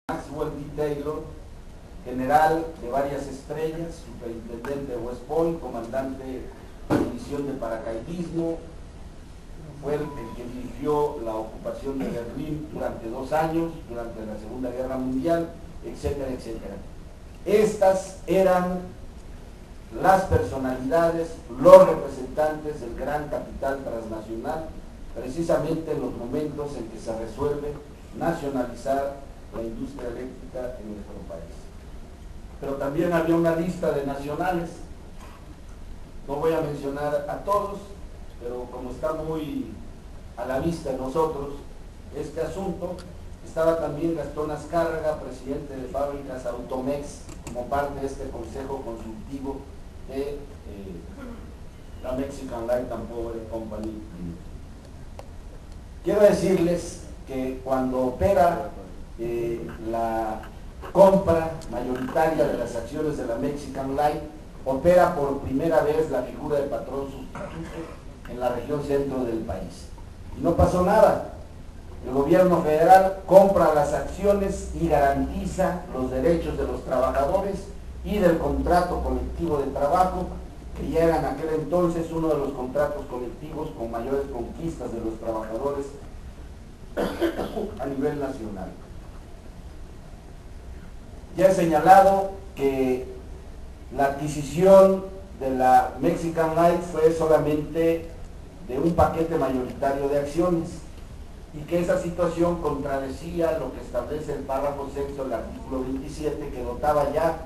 Maxwell D. Taylor, general de varias estrellas, superintendente de West Point, comandante de división de paracaidismo, fue el que dirigió la ocupación de Berlín durante 2 años, durante la Segunda Guerra Mundial, etcétera, etcétera. Estas eran las personalidades, los representantes del gran capital transnacional, precisamente en los momentos en que se resuelve nacionalizar la industria eléctrica en nuestro país. Pero también había una lista de nacionales, no voy a mencionar a todos, pero como está muy a la vista de nosotros este asunto, estaba también Gastón Azcárraga, presidente de Fábricas Automex, como parte de este consejo consultivo de la Mexican Light and Power Company. Quiero decirles que cuando opera la compra mayoritaria de las acciones de la Mexican Light, opera por primera vez la figura de patrón sustituto en la región centro del país. Y no pasó nada. El gobierno federal compra las acciones y garantiza los derechos de los trabajadores y del contrato colectivo de trabajo, que ya era en aquel entonces uno de los contratos colectivos con mayores conquistas de los trabajadores a nivel nacional. Ya he señalado que la adquisición de la Mexican Light fue solamente de un paquete mayoritario de acciones y que esa situación contradecía lo que establece el párrafo sexto del artículo 27, que dotaba ya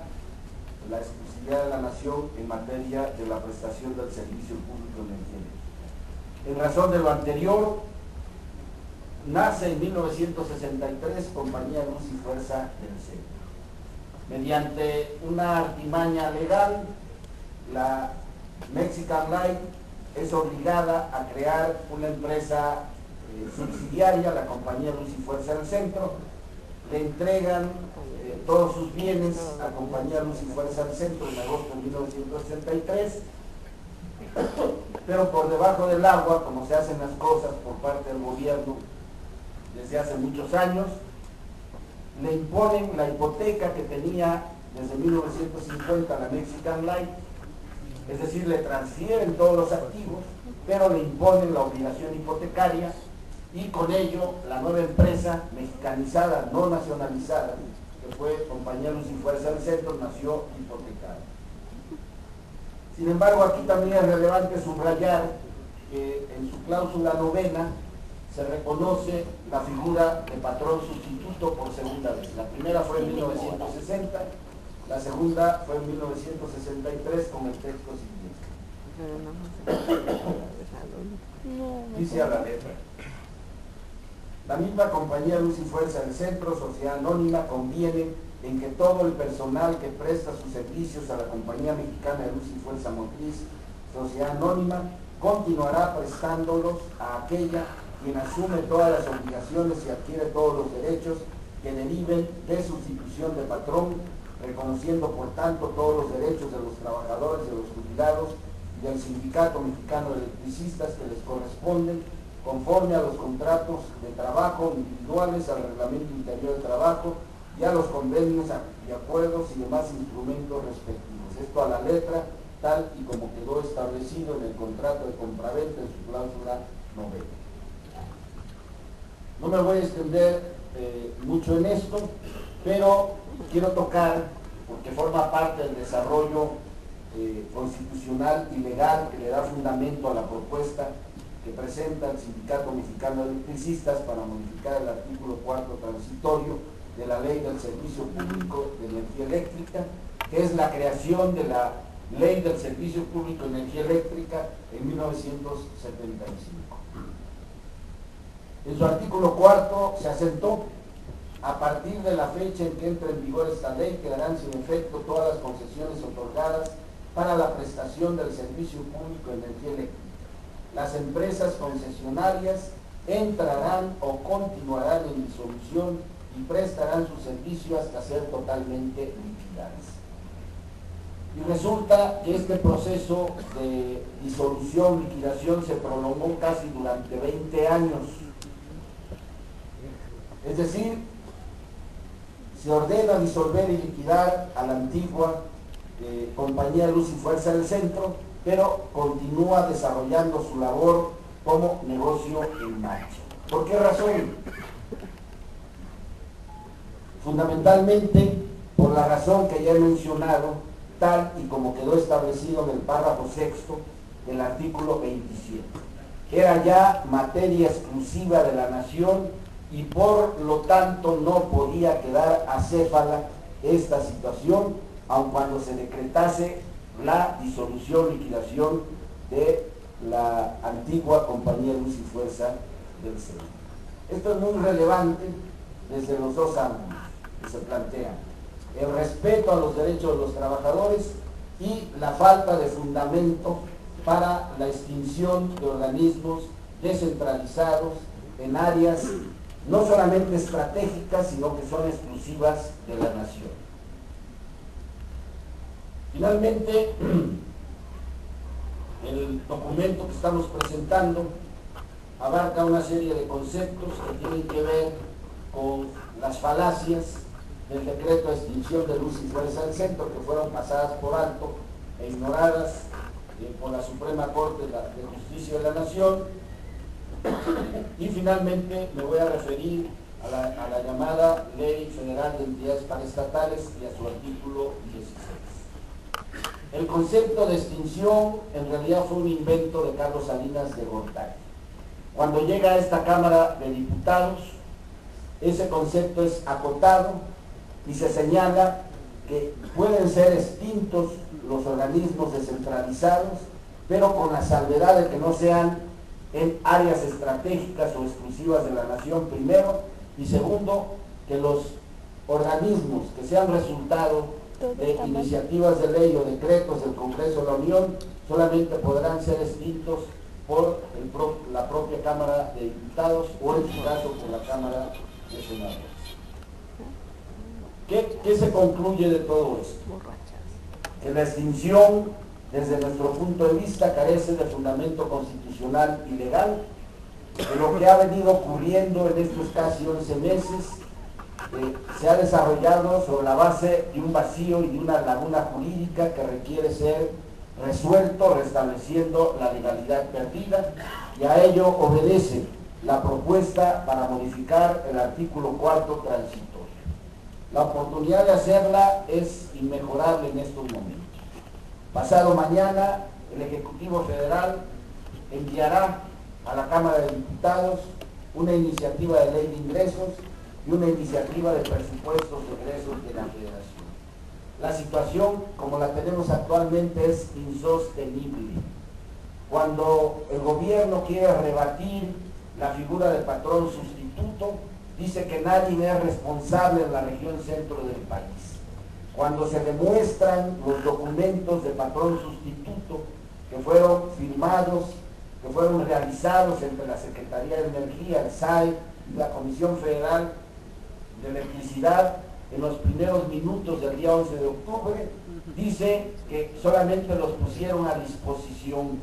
la exclusividad de la nación en materia de la prestación del servicio público energético. En razón de lo anterior, nace en 1963 Compañía Luz y Fuerza del Centro. Mediante una artimaña legal, la Mexican Light es obligada a crear una empresa subsidiaria, la Compañía Luz y Fuerza del Centro. Le entregan todos sus bienes a Compañía Luz y Fuerza del Centro en agosto de 1963, pero por debajo del agua, como se hacen las cosas por parte del gobierno desde hace muchos años, le imponen la hipoteca que tenía desde 1950 la Mexican Light, es decir, le transfieren todos los activos, pero le imponen la obligación hipotecaria y con ello la nueva empresa mexicanizada, no nacionalizada, que fue Compañía Luz y Fuerza del Centro, nació hipotecada. Sin embargo, aquí también es relevante subrayar que en su cláusula novena se reconoce la figura de patrón sustituto por segunda vez. La primera fue en 1960, la segunda fue en 1963 con el texto siguiente. Dice a la letra: la misma Compañía Luz y Fuerza del Centro, Sociedad Anónima, conviene en que todo el personal que presta sus servicios a la Compañía Mexicana de Luz y Fuerza Motriz, Sociedad Anónima, continuará prestándolos a aquella quien asume todas las obligaciones y adquiere todos los derechos que deriven de sustitución de patrón, reconociendo por tanto todos los derechos de los trabajadores, de los jubilados y del Sindicato Mexicano de Electricistas que les corresponden, conforme a los contratos de trabajo individuales, al Reglamento Interior de Trabajo y a los convenios y acuerdos y demás instrumentos respectivos. Esto a la letra, tal y como quedó establecido en el contrato de compraventa en su cláusula novena. No me voy a extender mucho en esto, pero quiero tocar, porque forma parte del desarrollo constitucional y legal que le da fundamento a la propuesta que presenta el Sindicato Mexicano de Electricistas para modificar el artículo 4 transitorio de la Ley del Servicio Público de Energía Eléctrica, que es la creación de la Ley del Servicio Público de Energía Eléctrica en 1975. En su artículo 4 se asentó: a partir de la fecha en que entre en vigor esta ley, quedarán sin efecto todas las concesiones otorgadas para la prestación del servicio público de energía eléctrica. Las empresas concesionarias entrarán o continuarán en disolución y prestarán su servicio hasta ser totalmente liquidadas. Y resulta que este proceso de disolución, liquidación, se prolongó casi durante 20 años. Es decir, se ordena disolver y liquidar a la antigua Compañía Luz y Fuerza del Centro, pero continúa desarrollando su labor como negocio en marcha. ¿Por qué razón? Fundamentalmente por la razón que ya he mencionado, tal y como quedó establecido en el párrafo sexto del artículo 27. Era ya materia exclusiva de la nación y por lo tanto no podía quedar acéfala esta situación, aun cuando se decretase la disolución, liquidación de la antigua Compañía Luz y Fuerza del Centro. Esto es muy relevante desde los dos ángulos que se plantean: el respeto a los derechos de los trabajadores y la falta de fundamento para la extinción de organismos descentralizados en áreas no solamente estratégicas, sino que son exclusivas de la nación. Finalmente, el documento que estamos presentando abarca una serie de conceptos que tienen que ver con las falacias del decreto de extinción de Luz y Fuerza del Centro, que fueron pasadas por alto e ignoradas por la Suprema Corte de Justicia de la Nación. Y finalmente me voy a referir a la llamada Ley Federal de Entidades Paraestatales y a su artículo 16. El concepto de extinción en realidad fue un invento de Carlos Salinas de Gortari. Cuando llega a esta Cámara de Diputados, ese concepto es acotado y se señala que pueden ser extintos los organismos descentralizados, pero con la salvedad de que no sean en áreas estratégicas o exclusivas de la nación, primero, y segundo, que los organismos que sean resultado de iniciativas de ley o decretos del Congreso de la Unión solamente podrán ser extintos por la propia Cámara de Diputados o en su caso por la Cámara de Senadores. ¿Qué se concluye de todo esto? Que la extinción, desde nuestro punto de vista, carece de fundamento constitucional y legal, que lo que ha venido ocurriendo en estos casi 11 meses se ha desarrollado sobre la base de un vacío y de una laguna jurídica que requiere ser resuelto, restableciendo la legalidad perdida, y a ello obedece la propuesta para modificar el artículo 4 transitorio. La oportunidad de hacerla es inmejorable en estos momentos. Pasado mañana, el Ejecutivo Federal enviará a la Cámara de Diputados una iniciativa de ley de ingresos y una iniciativa de presupuestos de egresos de la Federación. La situación, como la tenemos actualmente, es insostenible. Cuando el gobierno quiere rebatir la figura de patrón sustituto, dice que nadie es responsable en la región centro del país. Cuando se demuestran los documentos de patrón sustituto que fueron firmados, que fueron realizados entre la Secretaría de Energía, el SAE y la Comisión Federal de Electricidad en los primeros minutos del día 11 de octubre, dice que solamente los pusieron a disposición,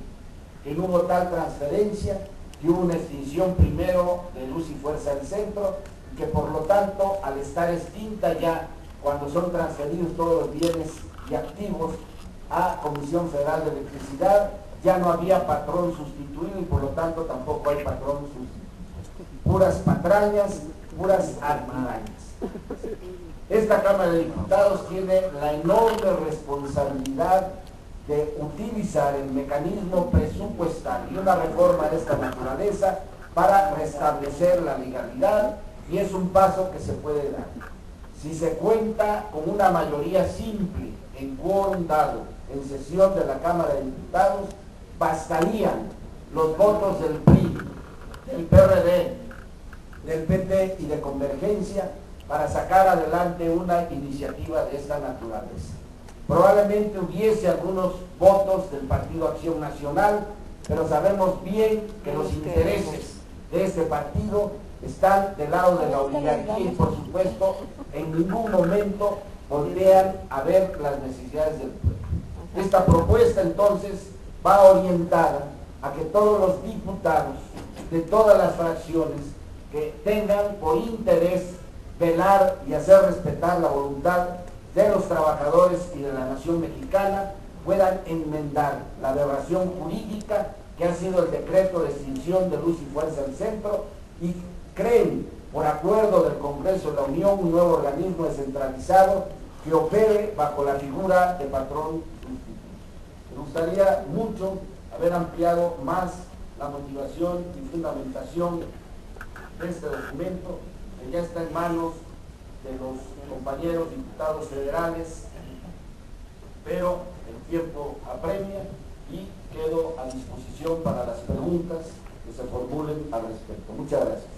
que no hubo tal transferencia, que hubo una extinción primero de Luz y Fuerza del Centro, y que por lo tanto, al estar extinta ya, cuando son transferidos todos los bienes y activos a Comisión Federal de Electricidad, ya no había patrón sustituido y por lo tanto tampoco hay patrón sustituido. Puras patrañas, puras artimañas. Esta Cámara de Diputados tiene la enorme responsabilidad de utilizar el mecanismo presupuestal y una reforma de esta naturaleza para restablecer la legalidad, y es un paso que se puede dar. Si se cuenta con una mayoría simple en quórum dado en sesión de la Cámara de Diputados, bastarían los votos del PRI, del PRD, del PT y de Convergencia para sacar adelante una iniciativa de esta naturaleza. Probablemente hubiese algunos votos del Partido Acción Nacional, pero sabemos bien que los intereses de este partido están del lado de la oligarquía y por supuesto en ningún momento voltean a ver las necesidades del pueblo. Esta propuesta entonces va orientada a que todos los diputados de todas las fracciones que tengan por interés velar y hacer respetar la voluntad de los trabajadores y de la nación mexicana, puedan enmendar la aberración jurídica que ha sido el decreto de extinción de Luz y Fuerza del Centro y creen, por acuerdo del Congreso de la Unión, un nuevo organismo descentralizado que opere bajo la figura de patrón sustituto. Me gustaría mucho haber ampliado más la motivación y fundamentación de este documento, que ya está en manos de los compañeros diputados federales, pero el tiempo apremia y quedo a disposición para las preguntas que se formulen al respecto. Muchas gracias.